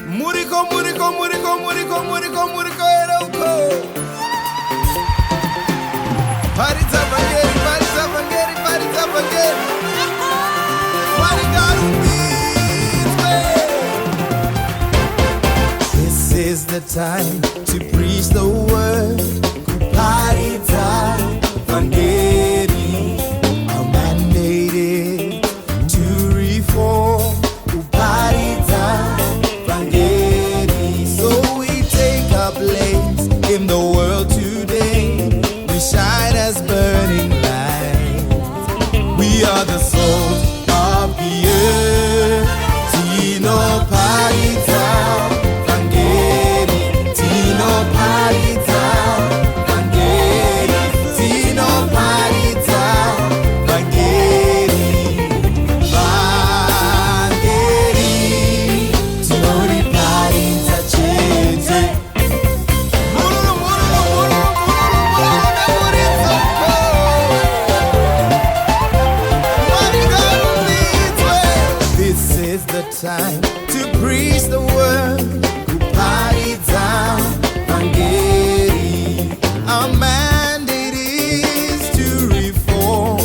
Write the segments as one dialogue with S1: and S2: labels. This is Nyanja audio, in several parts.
S1: Murico, Murico, Murico, Murico, Murico, Murico, Eroko. Party's up again, party's up again, party's up again. Party got This is the time to preach the word. Party time, Vangeli, are mandated to reform. Party time, Vangeli. So we take our place in the world today. We shine as burning lights. We are the salt of the earth. Tino party time, Vangeli. Tino party time, Vangeli. Tino party time, Vangeli. Vangeli. Tino di party tachete. This is the time to preach the word. Party time, Vangeli. Our mandate is to reform.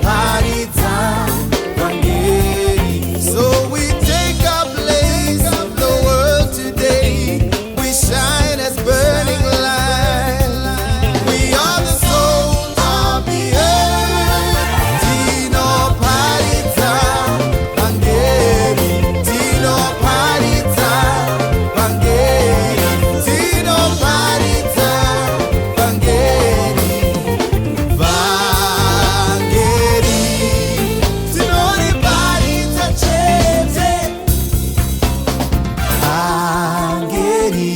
S1: Party time, Vangeli. So we take our place in the world today. We shine as burning lights. We are the souls of the earth. Tino party time, Vangeli. Tino party time, Vangeli. Tino party time, Vangeli. Vangeli. Tino di party tachete. Vangeli.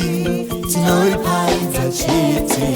S1: Tino di party tachete.